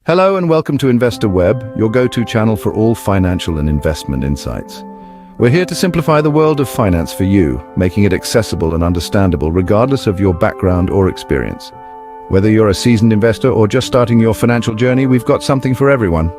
Hello and welcome to Investor Web, your go-to channel for all financial and investment insights. We're here to simplify the world of finance for you, making it accessible and understandable regardless of your background or experience. Whether you're a seasoned investor or just starting your financial journey, we've got something for everyone.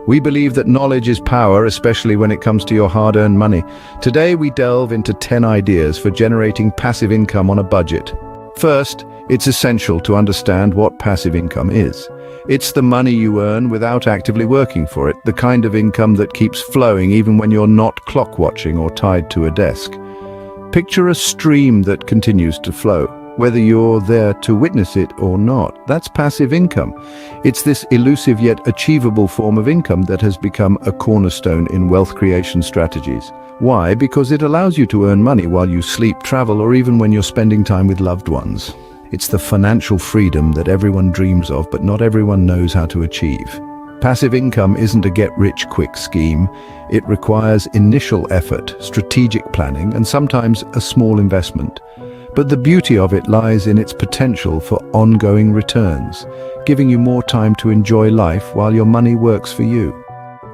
We believe that knowledge is power, especially when it comes to your hard-earned money. Today, we delve into 10 ideas for generating passive income on a budget. First, it's essential to understand what passive income is. It's the money you earn without actively working for it, the kind of income that keeps flowing even when you're not clock watching or tied to a desk. Picture a stream that continues to flow, whether you're there to witness it or not. That's passive income. It's this elusive yet achievable form of income that has become a cornerstone in wealth creation strategies. Why? Because it allows you to earn money while you sleep, travel, or even when you're spending time with loved ones. It's the financial freedom that everyone dreams of, but not everyone knows how to achieve. Passive income isn't a get-rich-quick scheme. It requires initial effort, strategic planning, and sometimes a small investment. But the beauty of it lies in its potential for ongoing returns, giving you more time to enjoy life while your money works for you.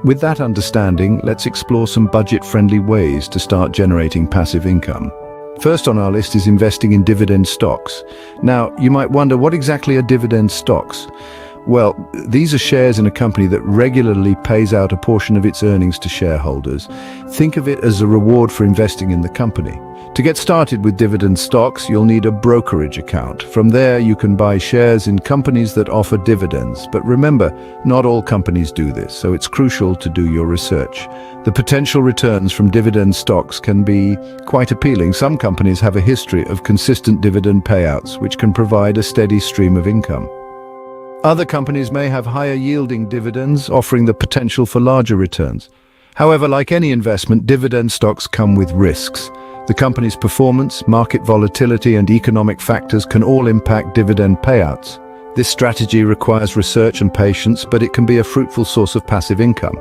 With that understanding, let's explore some budget-friendly ways to start generating passive income. First on our list is investing in dividend stocks. Now, you might wonder, what exactly are dividend stocks? Well, these are shares in a company that regularly pays out a portion of its earnings to shareholders. Think of it as a reward for investing in the company. To get started with dividend stocks, you'll need a brokerage account. From there, you can buy shares in companies that offer dividends. But remember, not all companies do this, so it's crucial to do your research. The potential returns from dividend stocks can be quite appealing. Some companies have a history of consistent dividend payouts, which can provide a steady stream of income. Other companies may have higher yielding dividends, offering the potential for larger returns. However, like any investment, dividend stocks come with risks. The company's performance, market volatility, and economic factors can all impact dividend payouts. This strategy requires research and patience, but it can be a fruitful source of passive income.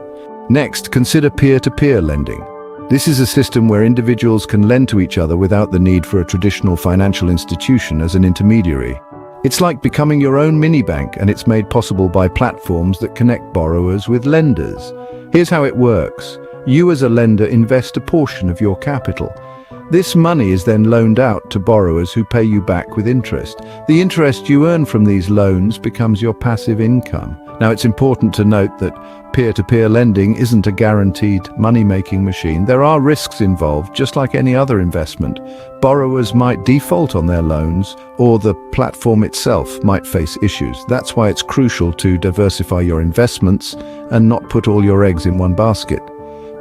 Next, consider peer-to-peer lending. This is a system where individuals can lend to each other without the need for a traditional financial institution as an intermediary. It's like becoming your own mini-bank, and it's made possible by platforms that connect borrowers with lenders. Here's how it works. You as a lender invest a portion of your capital. This money is then loaned out to borrowers who pay you back with interest. The interest you earn from these loans becomes your passive income. Now, it's important to note that peer-to-peer lending isn't a guaranteed money-making machine. There are risks involved, just like any other investment. Borrowers might default on their loans, or the platform itself might face issues. That's why it's crucial to diversify your investments and not put all your eggs in one basket.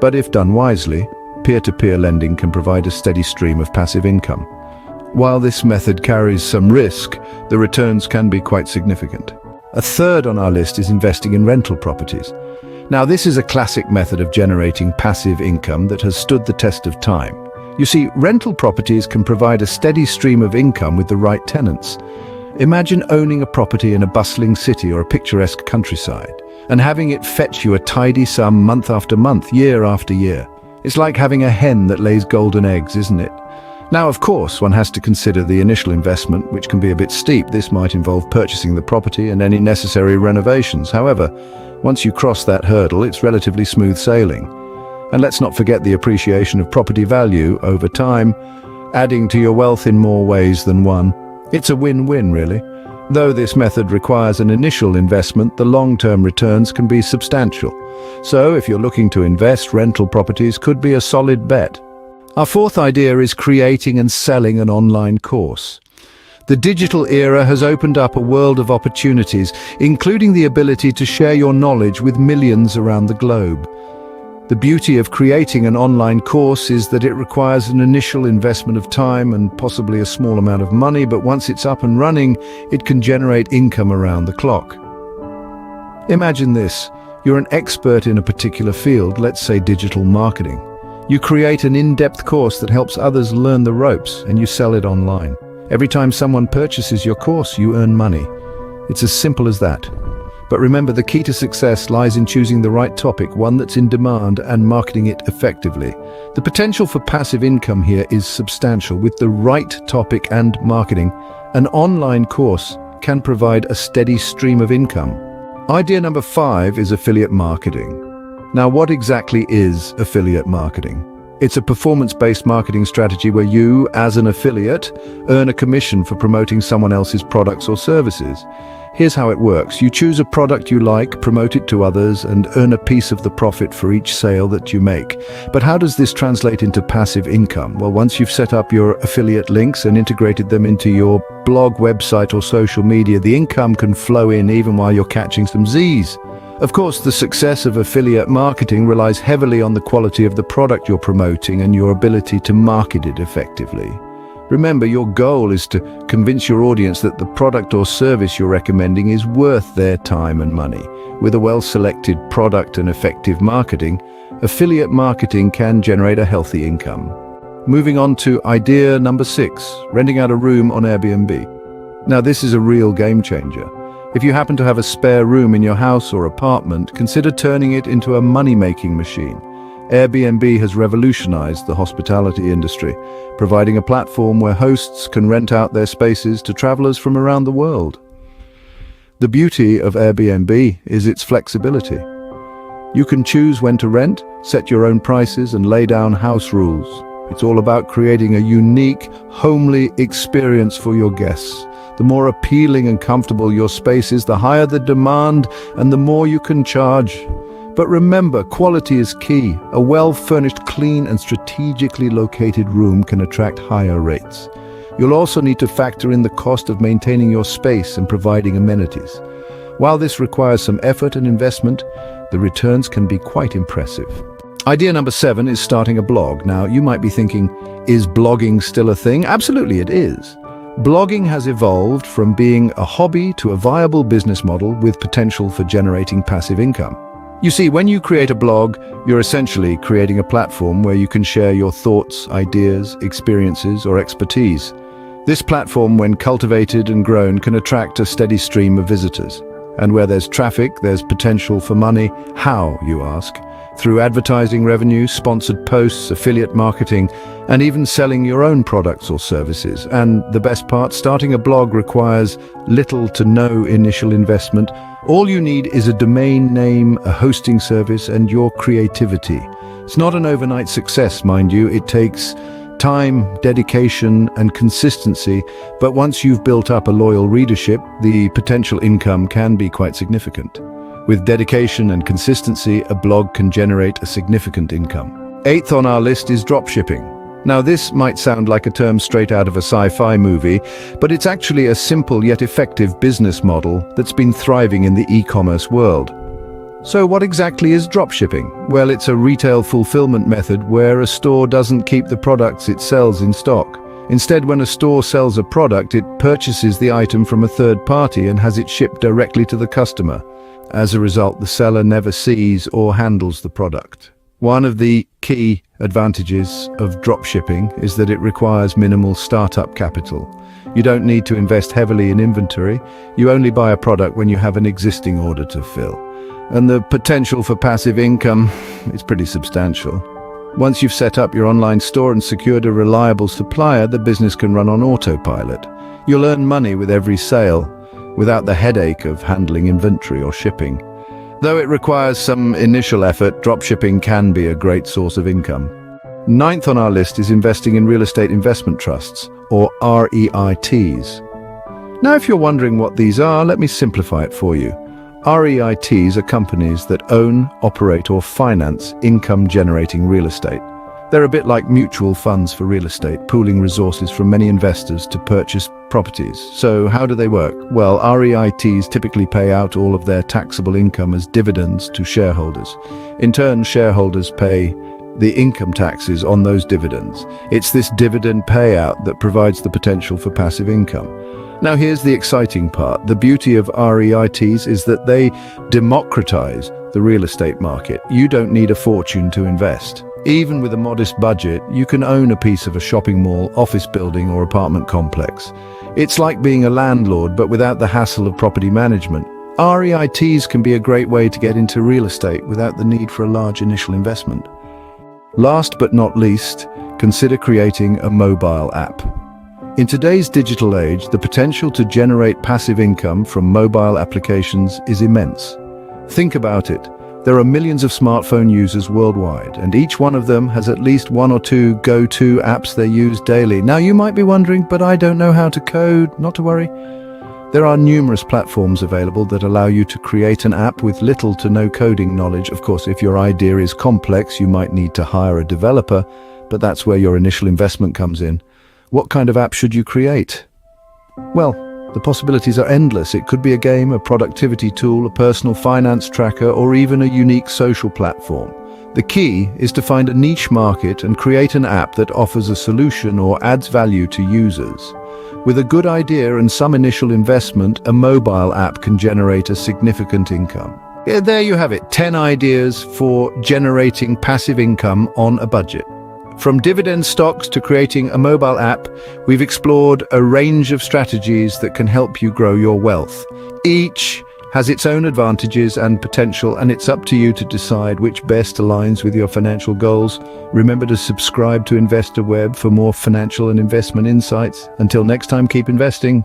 But if done wisely, peer-to-peer lending can provide a steady stream of passive income. While this method carries some risk, the returns can be quite significant. A third on our list is investing in rental properties. Now, this is a classic method of generating passive income that has stood the test of time. You see, rental properties can provide a steady stream of income with the right tenants. Imagine owning a property in a bustling city or a picturesque countryside, and having it fetch you a tidy sum month after month, year after year. It's like having a hen that lays golden eggs, isn't it? Now, of course, one has to consider the initial investment, which can be a bit steep. This might involve purchasing the property and any necessary renovations. However, once you cross that hurdle, it's relatively smooth sailing. And let's not forget the appreciation of property value over time, adding to your wealth in more ways than one. It's a win-win, really. Though this method requires an initial investment, the long-term returns can be substantial. So, if you're looking to invest, rental properties could be a solid bet. Our fourth idea is creating and selling an online course. The digital era has opened up a world of opportunities, including the ability to share your knowledge with millions around the globe. The beauty of creating an online course is that it requires an initial investment of time and possibly a small amount of money, but once it's up and running, it can generate income around the clock. Imagine this. You're an expert in a particular field, let's say digital marketing. You create an in-depth course that helps others learn the ropes, and you sell it online. Every time someone purchases your course, you earn money. It's as simple as that. But remember, the key to success lies in choosing the right topic, one that's in demand, and marketing it effectively. The potential for passive income here is substantial. With the right topic and marketing, an online course can provide a steady stream of income. Idea number 5 is affiliate marketing. Now, what exactly is affiliate marketing? It's a performance-based marketing strategy where you, as an affiliate, earn a commission for promoting someone else's products or services. Here's how it works. You choose a product you like, promote it to others, and earn a piece of the profit for each sale that you make. But how does this translate into passive income? Well, once you've set up your affiliate links and integrated them into your blog, website, or social media, the income can flow in even while you're catching some Z's. Of course, the success of affiliate marketing relies heavily on the quality of the product you're promoting and your ability to market it effectively. Remember, your goal is to convince your audience that the product or service you're recommending is worth their time and money. With a well-selected product and effective marketing, affiliate marketing can generate a healthy income. Moving on to idea number 6, renting out a room on Airbnb. Now, this is a real game changer. If you happen to have a spare room in your house or apartment, consider turning it into a money-making machine. Airbnb has revolutionized the hospitality industry, providing a platform where hosts can rent out their spaces to travelers from around the world. The beauty of Airbnb is its flexibility. You can choose when to rent, set your own prices, and lay down house rules. It's all about creating a unique, homely experience for your guests. The more appealing and comfortable your space is, the higher the demand and the more you can charge. But remember, quality is key. A well-furnished, clean and strategically located room can attract higher rates. You'll also need to factor in the cost of maintaining your space and providing amenities. While this requires some effort and investment, the returns can be quite impressive. Idea number 7 is starting a blog. Now, you might be thinking, is blogging still a thing? Absolutely, it is. Blogging has evolved from being a hobby to a viable business model with potential for generating passive income. You see, when you create a blog, you're essentially creating a platform where you can share your thoughts, ideas, experiences, or expertise. This platform, when cultivated and grown, can attract a steady stream of visitors. And where there's traffic, there's potential for money. How, you ask? Through advertising revenue, sponsored posts, affiliate marketing, and even selling your own products or services. And the best part, starting a blog requires little to no initial investment. All you need is a domain name, a hosting service, and your creativity. It's not an overnight success, mind you. It takes time, dedication, and consistency, but once you've built up a loyal readership, the potential income can be quite significant. With dedication and consistency, a blog can generate a significant income. 8th on our list is dropshipping. Now, this might sound like a term straight out of a sci-fi movie, but it's actually a simple yet effective business model that's been thriving in the e-commerce world. So what exactly is dropshipping? Well, it's a retail fulfillment method where a store doesn't keep the products it sells in stock. Instead, when a store sells a product, it purchases the item from a third party and has it shipped directly to the customer. As a result, the seller never sees or handles the product. One of the key advantages of dropshipping is that it requires minimal startup capital. You don't need to invest heavily in inventory. You only buy a product when you have an existing order to fill. And the potential for passive income is pretty substantial. Once you've set up your online store and secured a reliable supplier, the business can run on autopilot. You'll earn money with every sale, without the headache of handling inventory or shipping. Though it requires some initial effort, dropshipping can be a great source of income. 9th on our list is investing in real estate investment trusts, or REITs. Now, if you're wondering what these are, let me simplify it for you. REITs are companies that own, operate, or finance income-generating real estate. They're a bit like mutual funds for real estate, pooling resources from many investors to purchase properties. So how do they work? Well, REITs typically pay out all of their taxable income as dividends to shareholders. In turn, shareholders pay the income taxes on those dividends. It's this dividend payout that provides the potential for passive income. Now, here's the exciting part. The beauty of REITs is that they democratize the real estate market. You don't need a fortune to invest. Even with a modest budget, you can own a piece of a shopping mall, office building, or apartment complex. It's like being a landlord, but without the hassle of property management. REITs can be a great way to get into real estate without the need for a large initial investment. Last but not least, consider creating a mobile app. In today's digital age, the potential to generate passive income from mobile applications is immense. Think about it. There are millions of smartphone users worldwide, and each one of them has at least one or two go-to apps they use daily. Now you might be wondering, but I don't know how to code. Not to worry. There are numerous platforms available that allow you to create an app with little to no coding knowledge. Of course, if your idea is complex, you might need to hire a developer, but that's where your initial investment comes in. What kind of app should you create? Well, the possibilities are endless. It could be a game, a productivity tool, a personal finance tracker, or even a unique social platform. The key is to find a niche market and create an app that offers a solution or adds value to users. With a good idea and some initial investment, a mobile app can generate a significant income. There you have it, 10 ideas for generating passive income on a budget. From dividend stocks to creating a mobile app, we've explored a range of strategies that can help you grow your wealth. Each has its own advantages and potential, and it's up to you to decide which best aligns with your financial goals. Remember to subscribe to Investor Web for more financial and investment insights. Until next time, keep investing.